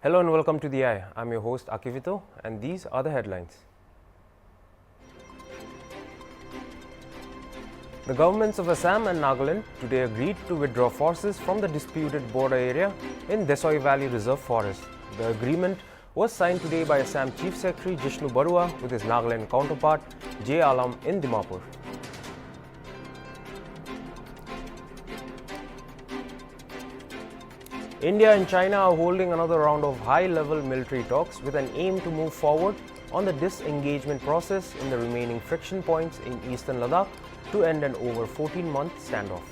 Hello and welcome to the Eye. I'm your host Akivito and these are the headlines. The governments of Assam and Nagaland today agreed to withdraw forces from the disputed border area in Desoi Valley Reserve Forest. The agreement was signed today by Assam Chief Secretary Jishnu Barua with his Nagaland counterpart J. Alam in Dimapur. India and China are holding another round of high-level military talks with an aim to move forward on the disengagement process in the remaining friction points in eastern Ladakh to end an over 14-month standoff.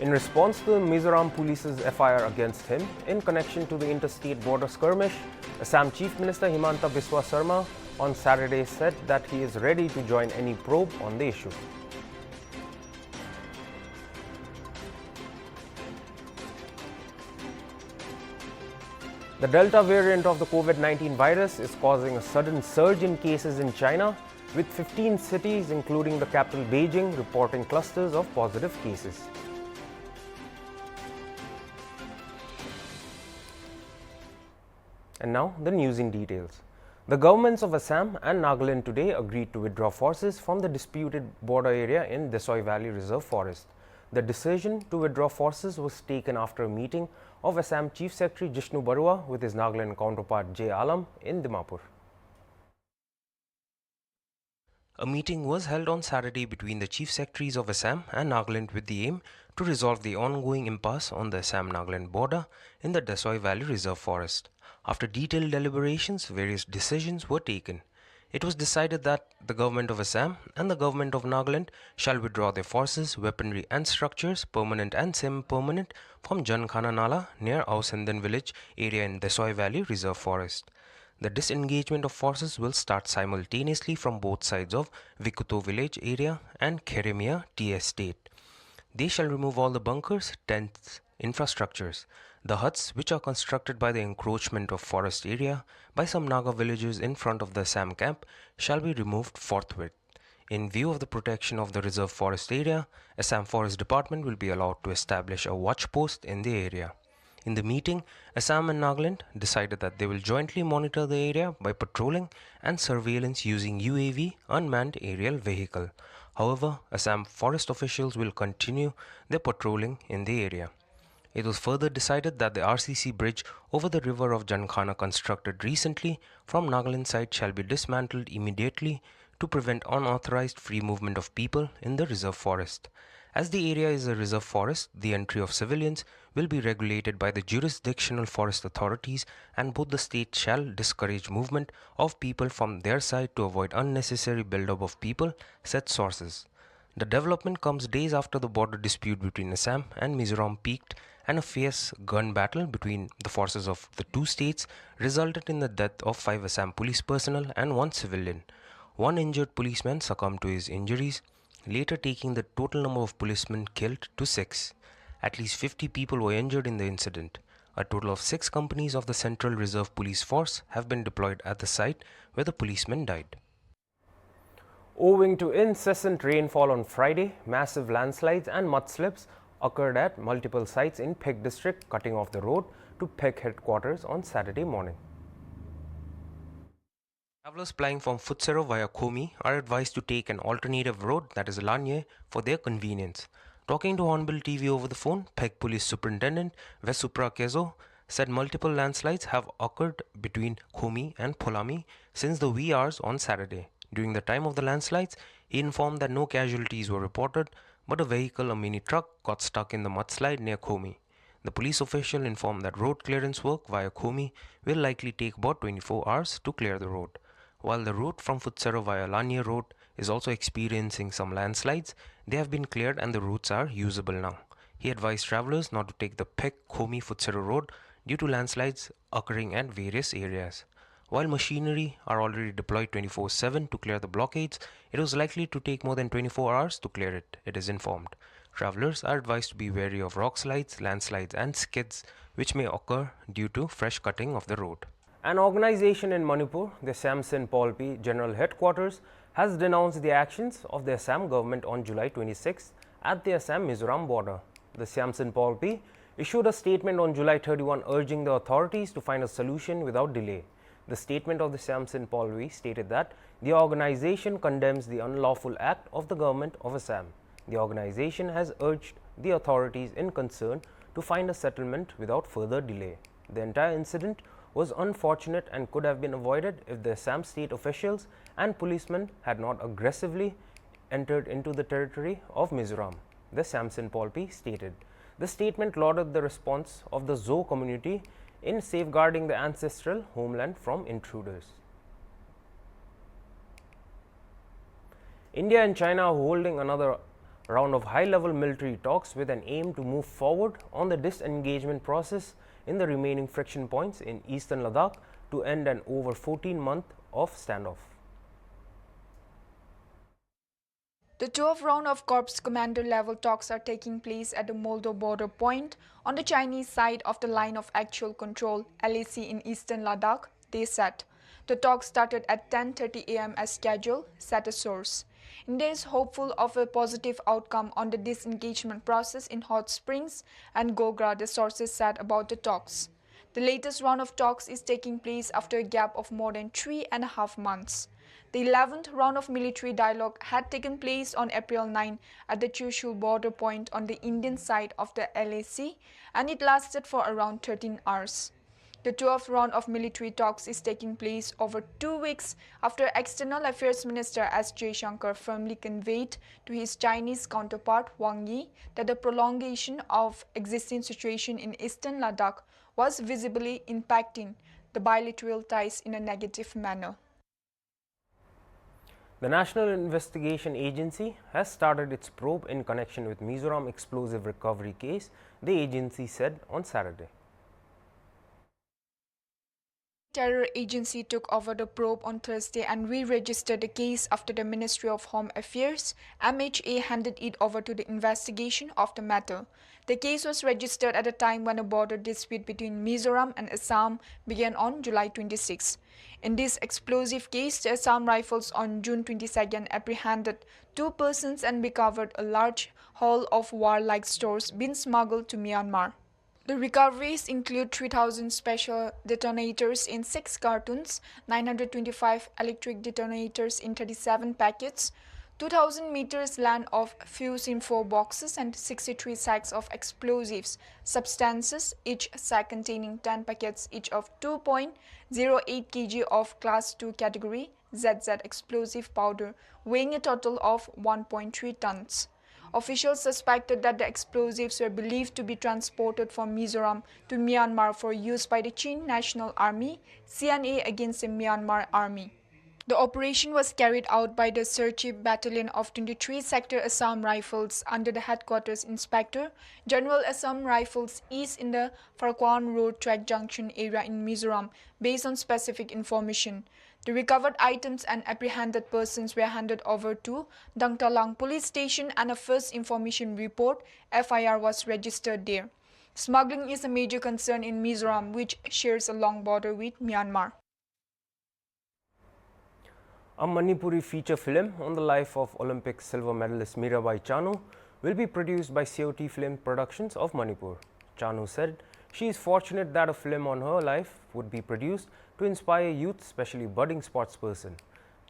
In response to the Mizoram police's FIR against him in connection to the interstate border skirmish, Assam Chief Minister Himanta Biswa Sarma on Saturday said that he is ready to join any probe on the issue. The Delta variant of the COVID-19 virus is causing a sudden surge in cases in China, with 15 cities, including the capital Beijing, reporting clusters of positive cases. And now the news in details. The governments of Assam and Nagaland today agreed to withdraw forces from the disputed border area in Desoi Valley Reserve Forest. The decision to withdraw forces was taken after a meeting of Assam Chief Secretary Jishnu Barua with his Nagaland counterpart J. Alam in Dimapur. A meeting was held on Saturday between the Chief Secretaries of Assam and Nagaland with the aim to resolve the ongoing impasse on the Assam-Nagaland border in the Desoi Valley Reserve Forest. After detailed deliberations, various decisions were taken. It was decided that the government of Assam and the government of Nagaland shall withdraw their forces, weaponry and structures, permanent and semi-permanent, from Jankhana Nala near Ausendan village area in Desoi Valley Reserve Forest. The disengagement of forces will start simultaneously from both sides of Vikuto village area and Kheremia tea estate. They shall remove all the bunkers, tents, infrastructures. The huts, which are constructed by the encroachment of forest area by some Naga villagers in front of the Assam camp, shall be removed forthwith. In view of the protection of the reserve forest area, Assam Forest Department will be allowed to establish a watch post in the area. In the meeting, Assam and Nagaland decided that they will jointly monitor the area by patrolling and surveillance using UAV, unmanned aerial vehicle. However, Assam forest officials will continue their patrolling in the area. It was further decided that the RCC bridge over the river of Jankhana constructed recently from Nagaland side shall be dismantled immediately to prevent unauthorized free movement of people in the reserve forest. As the area is a reserve forest, the entry of civilians will be regulated by the jurisdictional forest authorities, and both the states shall discourage movement of people from their side to avoid unnecessary buildup of people, said sources. The development comes days after the border dispute between Assam and Mizoram peaked, and a fierce gun battle between the forces of the two states resulted in the death of 5 Assam police personnel and 1 civilian. 1 injured policeman succumbed to his injuries, later taking the total number of policemen killed to 6. At least 50 people were injured in the incident. A total of 6 companies of the Central Reserve Police Force have been deployed at the site where the policemen died. Owing to incessant rainfall on Friday, massive landslides and mudslips occurred at multiple sites in Phek district, cutting off the road to Phek headquarters on Saturday morning. Travelers flying from Futsero via Khomi are advised to take an alternative road, that is Lanye, for their convenience. Talking to HornbillTV over the phone, Phek Police Superintendent Vesupra Kezo said multiple landslides have occurred between Khomi and Pholami since the wee hours on Saturday. During the time of the landslides, he informed that no casualties were reported, but a vehicle, a mini truck, got stuck in the mudslide near Khomi. The police official informed that road clearance work via Khomi will likely take about 24 hours to clear the road. While the route from Futsero via Lanye Road is also experiencing some landslides, they have been cleared and the routes are usable now. He advised travelers not to take the Phek Khomi Futsero Road due to landslides occurring at various areas. While machinery are already deployed 24/7 to clear the blockades, it was likely to take more than 24 hours to clear it, it is informed. Travelers are advised to be wary of rock slides, landslides and skids which may occur due to fresh cutting of the road. An organization in Manipur, the Samson Polpi General Headquarters, has denounced the actions of the Assam government on July 26 at the Assam-Mizoram border. The Siamsen Polpi issued a statement on July 31 urging the authorities to find a solution without delay. The statement of the Siamsen Polpi stated that the organization condemns the unlawful act of the government of Assam. The organization has urged the authorities in concern to find a settlement without further delay. The entire incident was unfortunate and could have been avoided if the Assam state officials and policemen had not aggressively entered into the territory of Mizoram, the Siamsen Polpi stated. The statement lauded the response of the Zo community in safeguarding the ancestral homeland from intruders. India and China are holding another round of high-level military talks with an aim to move forward on the disengagement process in the remaining friction points in eastern Ladakh to end an over 14-month of standoff. The 12th round of Corps Commander level talks are taking place at the Moldo border point on the Chinese side of the line of actual control (LAC) in eastern Ladakh, they said. The talks started at 10:30 am as scheduled, said a source. India is hopeful of a positive outcome on the disengagement process in Hot Springs and Gogra, the sources said about the talks. The latest round of talks is taking place after a gap of more than 3.5 months. The 11th round of military dialogue had taken place on April 9 at the Chushul border point on the Indian side of the LAC, and it lasted for around 13 hours. The 12th round of military talks is taking place over 2 weeks after External Affairs Minister S. Jaishankar firmly conveyed to his Chinese counterpart Wang Yi that the prolongation of existing situation in eastern Ladakh was visibly impacting the bilateral ties in a negative manner. The National Investigation Agency has started its probe in connection with Mizoram explosive recovery case, the agency said on Saturday. Terror agency took over the probe on Thursday and re-registered the case after the Ministry of Home Affairs (MHA) handed it over to the investigation of the matter. The case was registered at a time when a border dispute between Mizoram and Assam began on July 26. In this explosive case, the Assam Rifles on June 22 apprehended 2 persons and recovered a large haul of warlike stores being smuggled to Myanmar. The recoveries include 3,000 special detonators in 6 cartons, 925 electric detonators in 37 packets, 2,000 meters land of fuse in 4 boxes, and 63 sacks of explosives substances, each sack containing 10 packets each of 2.08 kg of Class 2 category ZZ explosive powder, weighing a total of 1.3 tons. Officials suspected that the explosives were believed to be transported from Mizoram to Myanmar for use by the Chin National Army (CNA) against the Myanmar Army. The operation was carried out by the Serchhip Battalion of 23 Sector Assam Rifles under the Headquarters Inspector General Assam Rifles East in the Farkwan Road Track Junction area in Mizoram based on specific information. The recovered items and apprehended persons were handed over to Dangtalang Police Station and a first information report (FIR) was registered there. Smuggling is a major concern in Mizoram, which shares a long border with Myanmar. A Manipuri feature film on the life of Olympic silver medalist Mirabai Chanu will be produced by COT Film Productions of Manipur. Chanu said she is fortunate that a film on her life would be produced to inspire youth, especially budding sportsperson.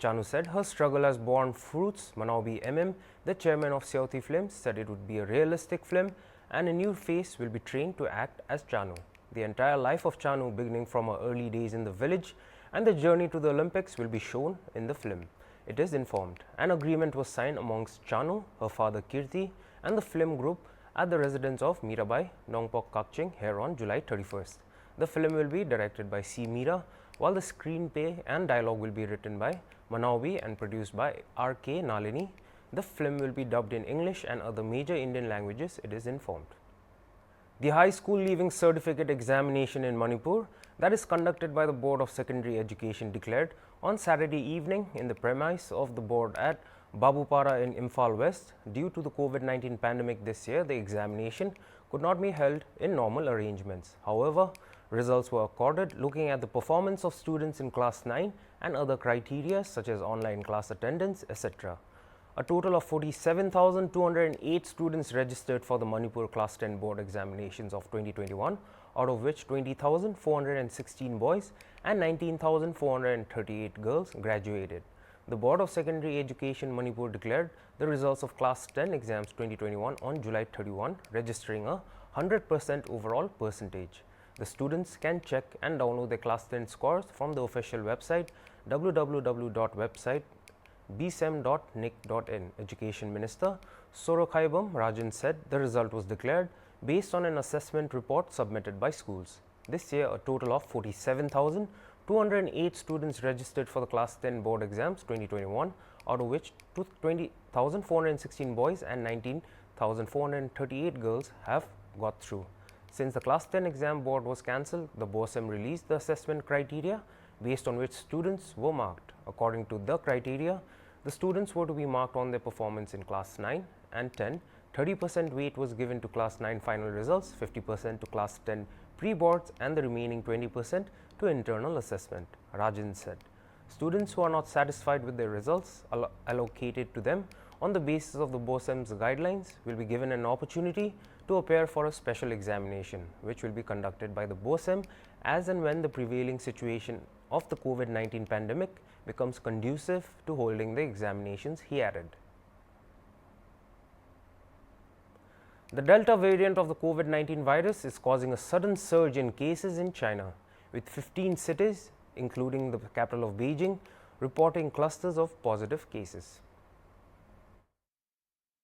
Chanu said her struggle has borne fruits. Manaobi the chairman of COT Films, said it would be a realistic film and a new face will be trained to act as Chanu. The entire life of Chanu, beginning from her early days in the village and the journey to the Olympics, will be shown in the film. It is informed. An agreement was signed amongst Chanu, her father Kirti and the film group at the residence of Mirabai, Nongpok Kakching here on July 31st. The film will be directed by C. Meera, while the screenplay and dialogue will be written by Manaobi and produced by R. K. Nalini. The film will be dubbed in English and other major Indian languages, it is informed. The high school leaving certificate examination in Manipur that is conducted by the Board of Secondary Education declared on Saturday evening in the premise of the board at Babupara in Imphal West. Due to the COVID-19 pandemic this year, the examination could not be held in normal arrangements. However, Results were accorded looking at the performance of students in class 9 and other criteria such as online class attendance, etc. A total of 47,208 students registered for the Manipur Class 10 board examinations of 2021, out of which 20,416 boys and 19,438 girls graduated. The Board of Secondary Education Manipur declared the results of Class 10 exams 2021 on July 31, registering a 100% overall percentage. The students can check and download their Class 10 scores from the official website www.bsem.nic.in. Education Minister Sorokhaibam Rajan said the result was declared based on an assessment report submitted by schools. This year, a total of 47,208 students registered for the Class 10 board exams 2021, out of which 20,416 boys and 19,438 girls have got through. Since the Class 10 exam board was cancelled, the BOSEM released the assessment criteria based on which students were marked. According to the criteria, the students were to be marked on their performance in Class 9 and 10. 30% weight was given to Class 9 final results, 50% to Class 10 pre-boards, and the remaining 20% to internal assessment, Rajan said. Students who are not satisfied with their results allocated to them on the basis of the BOSEM's guidelines will be given an opportunity to appear for a special examination, which will be conducted by the BOSEM as and when the prevailing situation of the COVID-19 pandemic becomes conducive to holding the examinations, he added. The Delta variant of the COVID-19 virus is causing a sudden surge in cases in China, with 15 cities, including the capital of Beijing, reporting clusters of positive cases.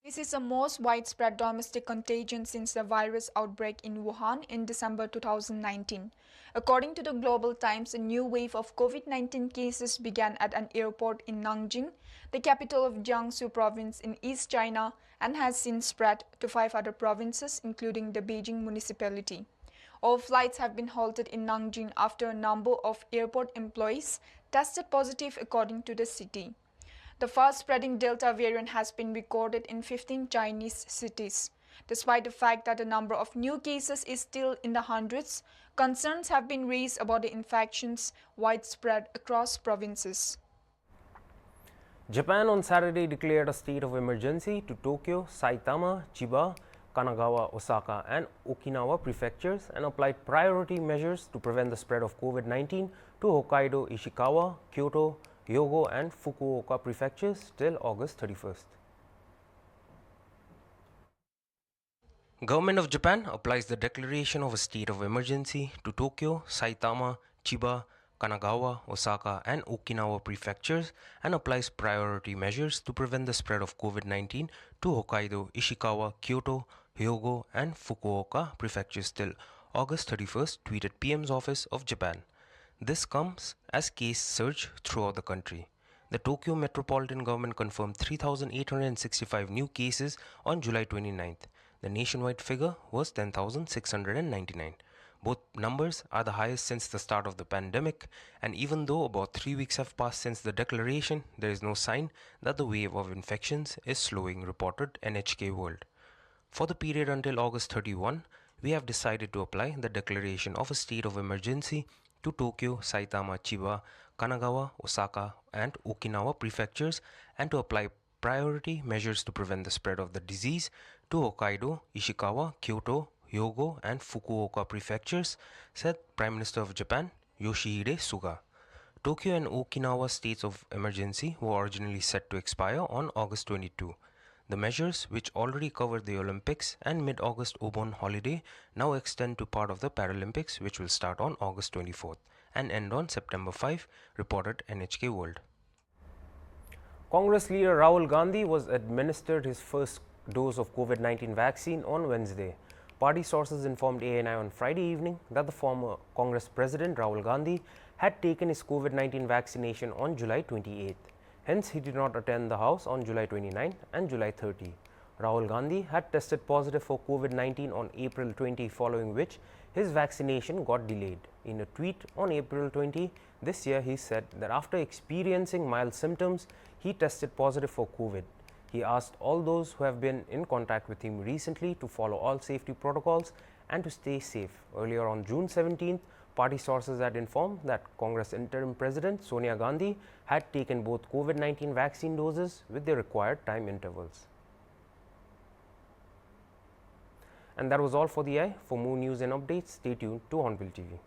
This is the most widespread domestic contagion since the virus outbreak in Wuhan in December 2019. According to the Global Times, a new wave of COVID-19 cases began at an airport in Nanjing, the capital of Jiangsu province in East China, and has since spread to 5 other provinces, including the Beijing municipality. All flights have been halted in Nanjing after a number of airport employees tested positive, according to the city. The fast-spreading Delta variant has been recorded in 15 Chinese cities. Despite the fact that the number of new cases is still in the hundreds, concerns have been raised about the infections widespread across provinces. Japan on Saturday declared a state of emergency to Tokyo, Saitama, Chiba, Kanagawa, Osaka and Okinawa prefectures and applied priority measures to prevent the spread of COVID-19 to Hokkaido, Ishikawa, Kyoto, Hyogo and Fukuoka prefectures till August 31st. Government of Japan applies the declaration of a state of emergency to Tokyo, Saitama, Chiba, Kanagawa, Osaka and Okinawa prefectures and applies priority measures to prevent the spread of COVID-19 to Hokkaido, Ishikawa, Kyoto, Hyogo and Fukuoka prefectures till August 31st, tweeted PM's office of Japan. This comes as case surge throughout the country. The Tokyo Metropolitan Government confirmed 3,865 new cases on July 29th. The nationwide figure was 10,699. Both numbers are the highest since the start of the pandemic, and even though about 3 weeks have passed since the declaration, there is no sign that the wave of infections is slowing, reported NHK World. For the period until August 31, we have decided to apply the declaration of a state of emergency to Tokyo, Saitama, Chiba, Kanagawa, Osaka and Okinawa prefectures and to apply priority measures to prevent the spread of the disease to Hokkaido, Ishikawa, Kyoto, Hyogo and Fukuoka prefectures, said Prime Minister of Japan Yoshihide Suga. Tokyo and Okinawa states of emergency were originally set to expire on August 22. The measures, which already covered the Olympics and mid-August Obon holiday, now extend to part of the Paralympics, which will start on August 24th and end on September 5, reported NHK World. Congress leader Rahul Gandhi was administered his first dose of COVID-19 vaccine on Wednesday. Party sources informed ANI on Friday evening that the former Congress President Rahul Gandhi had taken his COVID-19 vaccination on July 28th. Hence, he did not attend the House on July 29 and July 30. Rahul Gandhi had tested positive for COVID-19 on April 20, following which his vaccination got delayed. In a tweet on April 20 this year, he said that after experiencing mild symptoms, he tested positive for COVID. He asked all those who have been in contact with him recently to follow all safety protocols and to stay safe. Earlier on June 17th, Party sources had informed that Congress interim president Sonia Gandhi had taken both COVID-19 vaccine doses with the required time intervals. And that was all for the eye. For more news and updates, stay tuned to Hornbill TV.